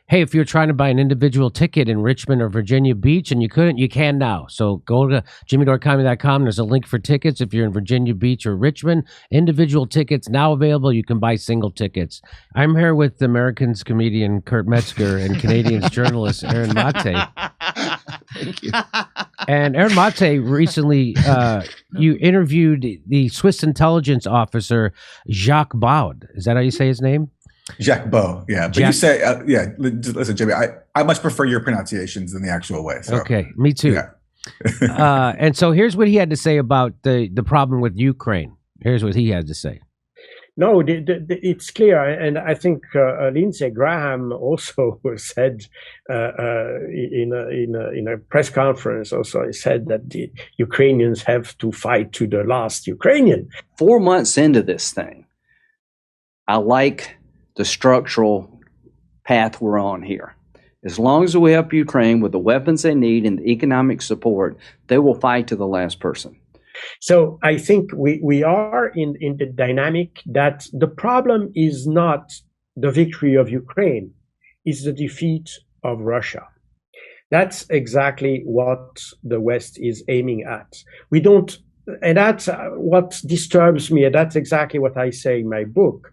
hey, if you're trying to buy an individual ticket in Richmond or Virginia Beach and you couldn't, you can now. So go to jimmydorecomedy.com. There's a link for tickets. If you're in Virginia Beach or Richmond, individual tickets now available. You can buy single tickets. I'm here with Americans comedian Kurt Metzger and Canadians journalist Aaron Mate. Thank you. And Aaron Mate, recently you interviewed the Swiss intelligence officer Jacques Baud. Is that how you say his name? Jacques Baud, yeah. But you say, listen, Jimmy, I much prefer your pronunciations than the actual way. So. Okay, me too. Yeah. And so here's what he had to say about the problem with Ukraine. Here's what he had to say. No, it's clear, and I think Lindsey Graham also said in a press conference. Also, he said that the Ukrainians have to fight to the last Ukrainian. 4 months into this thing, I like the structural path we're on here. As long as we help Ukraine with the weapons they need and the economic support, they will fight to the last person. So I think we are in the dynamic that the problem is not the victory of Ukraine, it's the defeat of Russia. That's exactly what the West is aiming at. We don't, and that's what disturbs me, and that's exactly what I say in my book.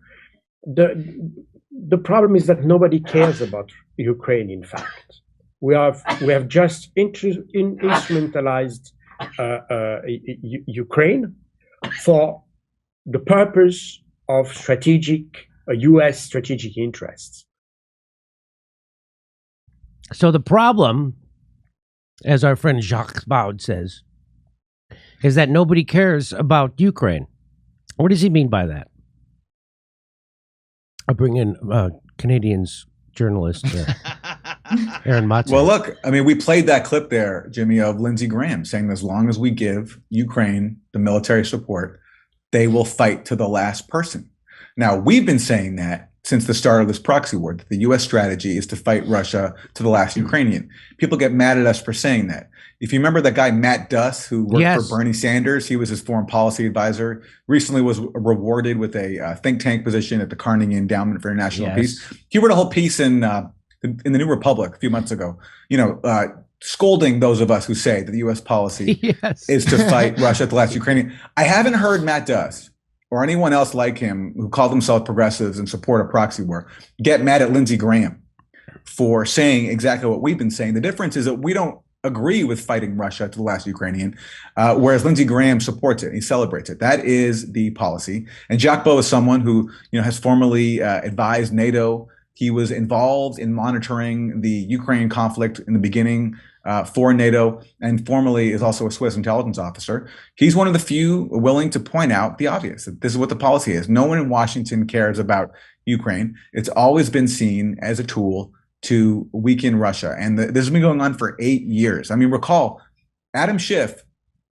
The problem is that nobody cares about Ukraine. In fact, we have just instrumentalized Ukraine for the purpose of U.S. strategic interests. So the problem, as our friend Jacques Baud says, is that nobody cares about Ukraine. What does he mean by that? I'll bring in Canadians journalist Aaron Mate. Well, look, I mean, we played that clip there, Jimmy, of Lindsey Graham saying that as long as we give Ukraine the military support, they will fight to the last person. Now, we've been saying that since the start of this proxy war, that the U.S. strategy is to fight Russia to the last Ukrainian. People get mad at us for saying that. If you remember that guy, Matt Duss, who worked for Bernie Sanders, he was his foreign policy advisor, recently was rewarded with a think tank position at the Carnegie Endowment for International Peace. He wrote a whole piece in the New Republic a few months ago, scolding those of us who say that the U.S. policy is to fight Russia at the last Ukrainian. I haven't heard Matt Duss or anyone else like him who call themselves progressives and support a proxy war get mad at Lindsey Graham for saying exactly what we've been saying. The difference is that we don't agree with fighting Russia to the last Ukrainian, whereas Lindsey Graham supports it. He celebrates it. That is the policy. And Jacques Baud is someone who has formerly advised NATO. He was involved in monitoring the Ukraine conflict in the beginning for NATO, and formerly is also a Swiss intelligence officer. He's one of the few willing to point out the obvious, that this is what the policy is. No one in Washington cares about Ukraine. It's always been seen as a tool to weaken Russia. And this has been going on for 8 years. I mean, recall Adam Schiff,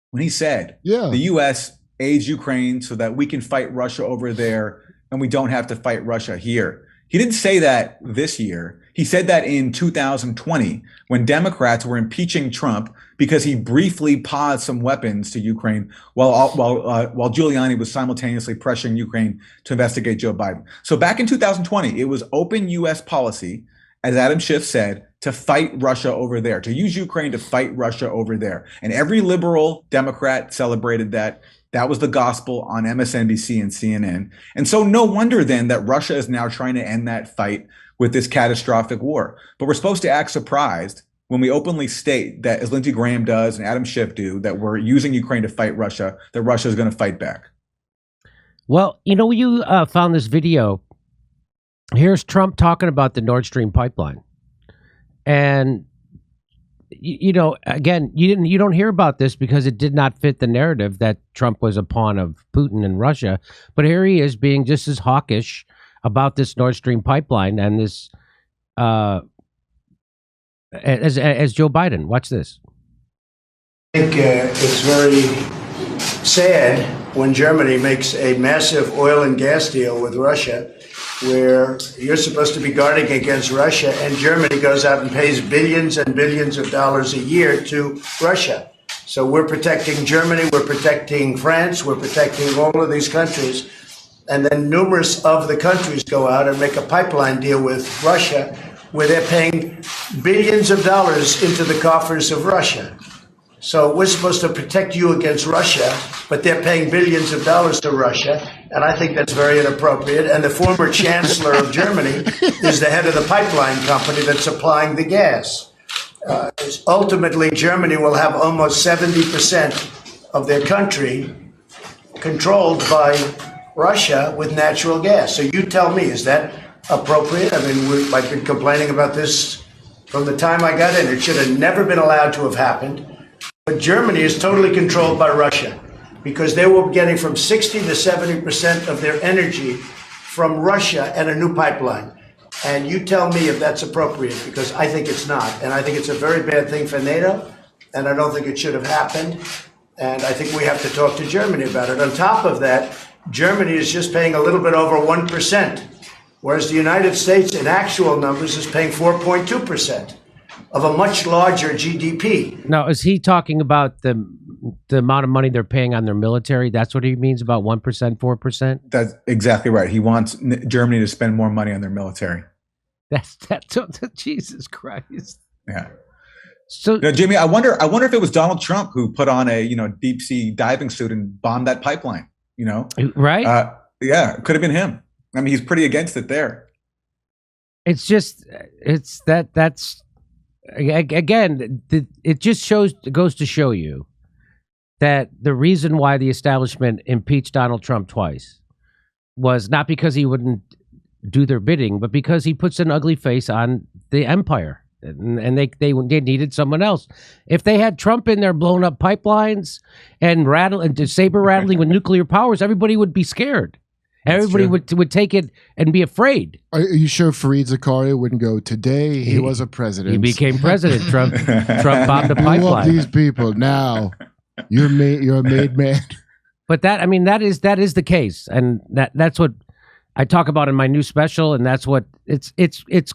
when he said the U.S. aids Ukraine so that we can fight Russia over there and we don't have to fight Russia here. He didn't say that this year. He said that in 2020 when Democrats were impeaching Trump because he briefly paused some weapons to Ukraine while Giuliani was simultaneously pressuring Ukraine to investigate Joe Biden. So back in 2020, it was open U.S. policy, as Adam Schiff said, to fight Russia over there, to use Ukraine to fight Russia over there. And every liberal Democrat celebrated that. That was the gospel on MSNBC and CNN. And so no wonder then that Russia is now trying to end that fight with this catastrophic war. But we're supposed to act surprised when we openly state that, as Lindsey Graham does and Adam Schiff do, that we're using Ukraine to fight Russia, that Russia is going to fight back. Well, you found this video. Here's Trump talking about the Nord Stream pipeline. And, again, you don't hear about this because it did not fit the narrative that Trump was a pawn of Putin and Russia. But here he is being just as hawkish about this Nord Stream pipeline and this as Joe Biden. Watch this. I think it's very sad when Germany makes a massive oil and gas deal with Russia, where you're supposed to be guarding against Russia, and Germany goes out and pays billions and billions of dollars a year to Russia. So we're protecting Germany, we're protecting France, we're protecting all of these countries. And then numerous of the countries go out and make a pipeline deal with Russia, where they're paying billions of dollars into the coffers of Russia. So we're supposed to protect you against Russia, but they're paying billions of dollars to Russia, and I think that's very inappropriate. And the former chancellor of Germany is the head of the pipeline company that's supplying the gas. Ultimately, Germany will have almost 70% of their country controlled by Russia with natural gas. So you tell me, is that appropriate? I mean, I've been complaining about this from the time I got in. It should have never been allowed to have happened. But Germany is totally controlled by Russia because they were getting from 60 to 70% of their energy from Russia and a new pipeline. And you tell me if that's appropriate, because I think it's not. And I think it's a very bad thing for NATO, and I don't think it should have happened. And I think we have to talk to Germany about it. On top of that, Germany is just paying a little bit over 1%, whereas the United States in actual numbers is paying 4.2%. Of a much larger GDP. Now, is he talking about the amount of money they're paying on their military? That's what he means about 1%, 4%? That's exactly right. He wants Germany to spend more money on their military. That's Jesus Christ. Yeah. So, now, Jimmy, I wonder if it was Donald Trump who put on a deep sea diving suit and bombed that pipeline. Right? Yeah, it could have been him. I mean, he's pretty against it there. It's just that's. Again, it just goes to show you that the reason why the establishment impeached Donald Trump twice was not because he wouldn't do their bidding, but because he puts an ugly face on the empire, and they needed someone else. If they had Trump in there blowing up pipelines and saber rattling with nuclear powers, everybody would be scared. Everybody would take it and be afraid. Are you sure Fareed Zakaria wouldn't go, today he was a president? He became president. Trump bombed the pipeline. You love these people. Now you're a made man. But that is the case. And that's what I talk about in my new special. And that's what it's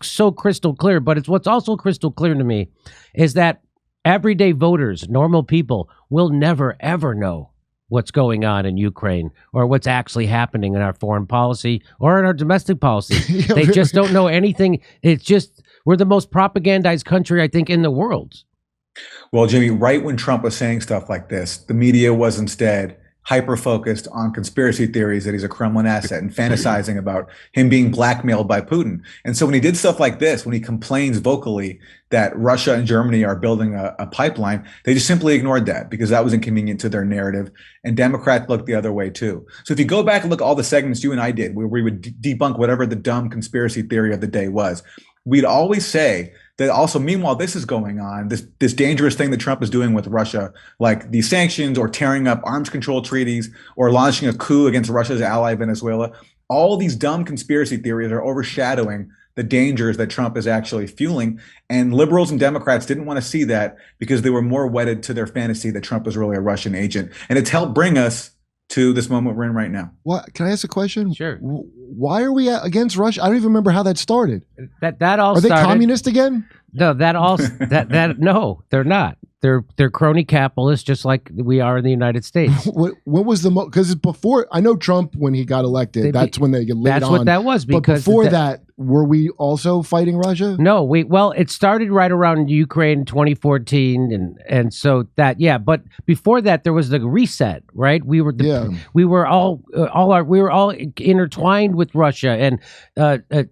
so crystal clear. But what's also crystal clear to me is that everyday voters, normal people, will never, ever know what's going on in Ukraine or what's actually happening in our foreign policy or in our domestic policy. They just don't know anything. It's just, we're the most propagandized country, I think, in the world. Well, Jimmy, right when Trump was saying stuff like this, the media was instead hyper-focused on conspiracy theories that he's a Kremlin asset and fantasizing about him being blackmailed by Putin. And so when he did stuff like this, when he complains vocally that Russia and Germany are building a pipeline, they just simply ignored that because that was inconvenient to their narrative. And Democrats looked the other way too. So if you go back and look at all the segments you and I did, where we would debunk whatever the dumb conspiracy theory of the day was, we'd always say that also, meanwhile, this is going on, this dangerous thing that Trump is doing with Russia, like these sanctions or tearing up arms control treaties or launching a coup against Russia's ally, Venezuela. All these dumb conspiracy theories are overshadowing the dangers that Trump is actually fueling. And liberals and Democrats didn't want to see that because they were more wedded to their fantasy that Trump was really a Russian agent. And it's helped bring us to this moment we're in right now. What? Can I ask a question? Sure. Why are we against Russia? I don't even remember how that started. That all are started. They communist again? No, no, they're not. They're crony capitalists, just like we are in the United States. What was the because before I know Trump when he got elected, that's when they get laid on. That's what that was. But before that, were we also fighting Russia? No, it started right around Ukraine 2014, and so that But before that, there was the reset, right? We were all intertwined with Russia, and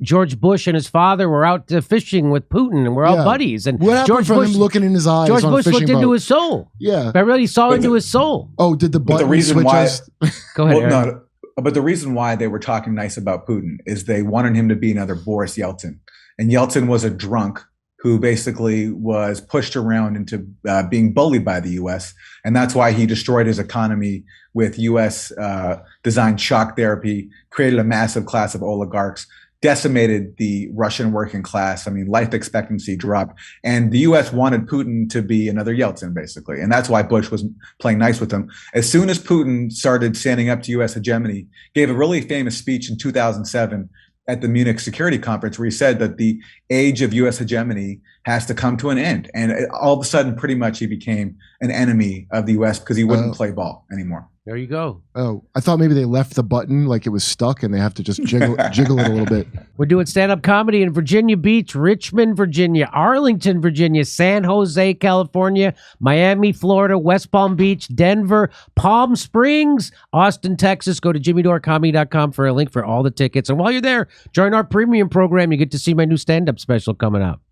George Bush and his father were out fishing with Putin, and we're all buddies. And what happened George from Bush, him looking in his eyes? George on Bush a fishing looked into boat? his soul. Yeah, I really saw into his soul. Oh, did the button reason switch why? us? Go ahead. Well, no, but the reason why they were talking nice about Putin is they wanted him to be another Boris Yeltsin. And Yeltsin was a drunk who basically was pushed around into being bullied by the U.S. And that's why he destroyed his economy with U.S. designed shock therapy, created a massive class of oligarchs, decimated the Russian working class. I mean, life expectancy dropped. And the U.S. wanted Putin to be another Yeltsin, basically. And that's why Bush was playing nice with him. As soon as Putin started standing up to U.S. hegemony, gave a really famous speech in 2007 at the Munich Security Conference where he said that the age of U.S. hegemony has to come to an end. And all of a sudden, pretty much he became an enemy of the U.S. because he wouldn't play ball anymore. There you go. Oh, I thought maybe they left the button like it was stuck and they have to just jiggle it a little bit. We're doing stand-up comedy in Virginia Beach, Richmond, Virginia, Arlington, Virginia, San Jose, California, Miami, Florida, West Palm Beach, Denver, Palm Springs, Austin, Texas. Go to jimmydorecomedy.com for a link for all the tickets. And while you're there, join our premium program. You get to see my new stand-up special coming up.